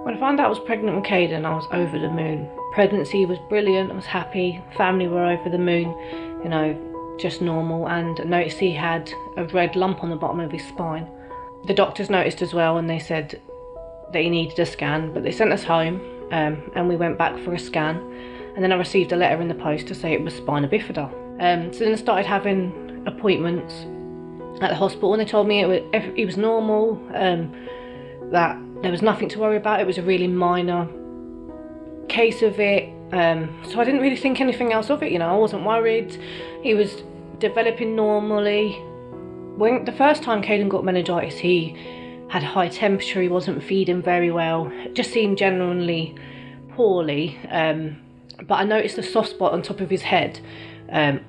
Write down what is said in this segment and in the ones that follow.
When I found out I was pregnant with Cayden, I was over the moon. Pregnancy was brilliant, I was happy, family were over the moon, just normal, and I noticed he had a red lump on the bottom of his spine. The doctors noticed as well, and they said that he needed a scan, but they sent us home and we went back for a scan, and then I received a letter in the post to say it was spina bifida. So then I started having appointments at the hospital, and they told me it was normal, that there was nothing to worry about. It was a really minor case of it, so I didn't really think anything else of it. I wasn't worried. He was developing normally. When the first time Cayden got meningitis, he had high temperature, he wasn't feeding very well, just seemed generally poorly, but I noticed the soft spot on top of his head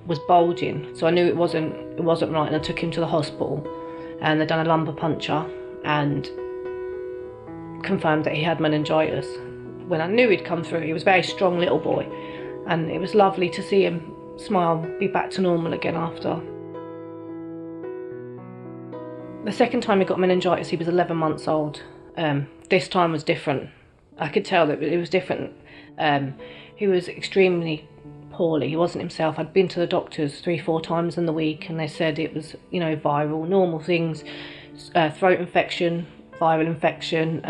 was bulging, so I knew it wasn't right, and I took him to the hospital, and they'd done a lumbar puncture and confirmed that he had meningitis. When I knew he'd come through, he was a very strong little boy, and it was lovely to see him smile, be back to normal again after. The second time he got meningitis, he was 11 months old. This time was different. I could tell that it was different. He was extremely poorly, he wasn't himself. I'd been to the doctors 3-4 times in the week, and they said it was, viral, normal things, throat infection, viral infection.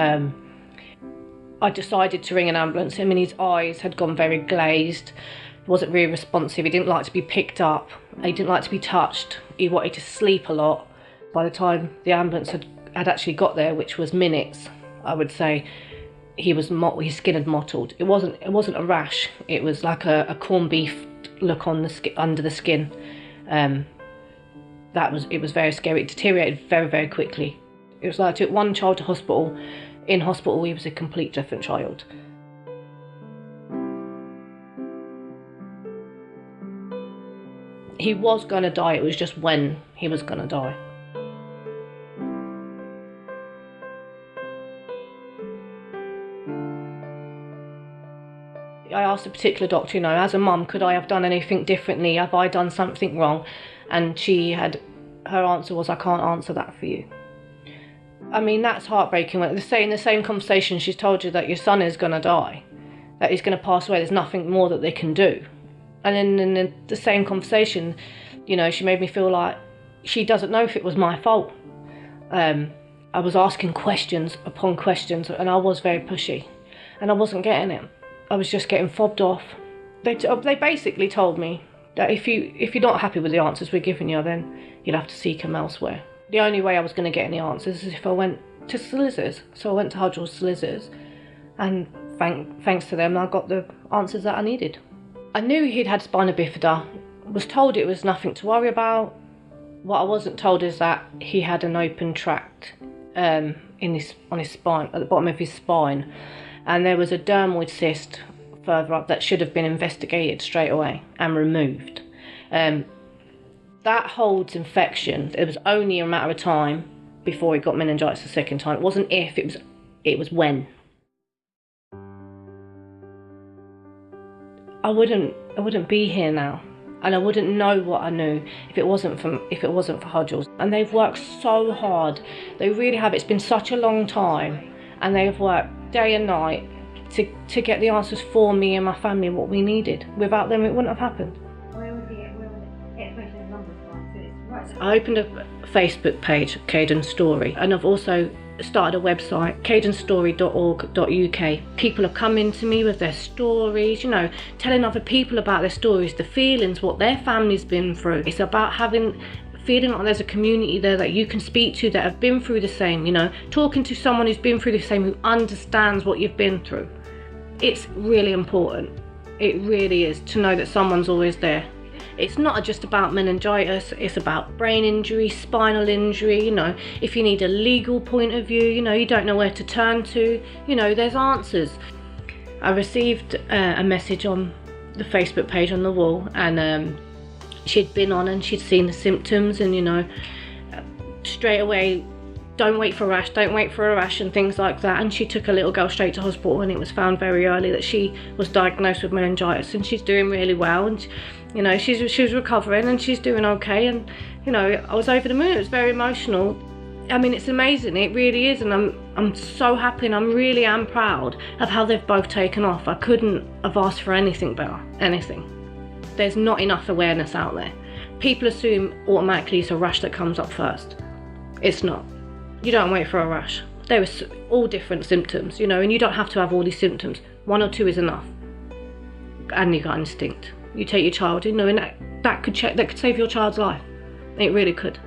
I decided to ring an ambulance. His eyes had gone very glazed. He wasn't really responsive. He didn't like to be picked up. He didn't like to be touched. He wanted to sleep a lot. By the time the ambulance had actually got there, which was minutes, I would say, his skin had mottled. It wasn't a rash. It was like a corned beef look on under the skin. It was very scary. It deteriorated very, very quickly. It was like I took one child to hospital. In hospital, he was a complete different child. He was going to die, it was just when he was going to die. I asked a particular doctor, as a mum, could I have done anything differently? Have I done something wrong? And her answer was, I can't answer that for you. That's heartbreaking. When in the same conversation, she's told you that your son is going to die, that he's going to pass away, there's nothing more that they can do. And then in the same conversation, she made me feel like she doesn't know if it was my fault. I was asking questions upon questions, and I was very pushy, and I wasn't getting it. I was just getting fobbed off. They basically told me that if you're not happy with the answers we're giving you, then you'll have to seek them elsewhere. The only way I was going to get any answers is if I went to solicitors. So I went to Hudgell's solicitors, and thanks to them, I got the answers that I needed. I knew he'd had spina bifida, was told it was nothing to worry about. What I wasn't told is that he had an open tract on his spine, at the bottom of his spine, and there was a dermoid cyst further up that should have been investigated straight away and removed. That holds infection. It was only a matter of time before he got meningitis the second time. It wasn't if, it was when. I wouldn't be here now, and I wouldn't know what I knew if it wasn't for Hudgell's. And they've worked so hard. They really have. It's been such a long time, and they've worked day and night to get the answers for me and my family what we needed. Without them, it wouldn't have happened. I opened a Facebook page, Cayden Story, and I've also started a website, caydenstory.org.uk. People have come in to me with their stories, telling other people about their stories, the feelings, what their family's been through. It's about feeling like there's a community there that you can speak to that have been through the same, talking to someone who's been through the same, who understands what you've been through. It's really important. It really is, to know that someone's always there. It's not just about meningitis, it's about brain injury, spinal injury, if you need a legal point of view, you don't know where to turn to, there's answers. I received a message on the Facebook page on the wall, and she'd been on and she'd seen the symptoms, and straight away, don't wait for a rash and things like that. And she took a little girl straight to hospital, and it was found very early that she was diagnosed with meningitis, and she's doing really well, and she's recovering and she's doing okay. And I was over the moon. It was very emotional. I mean, it's amazing, it really is, and I'm so happy, and I really am proud of how they've both taken off. I couldn't have asked for anything better, anything. There's not enough awareness out there. People assume automatically it's a rash that comes up first. It's not. You don't wait for a rash. There are all different symptoms, you know, and you don't have to have all these symptoms. 1 or 2 is enough. And you got instinct. You take your child, you know, and that could save your child's life. It really could.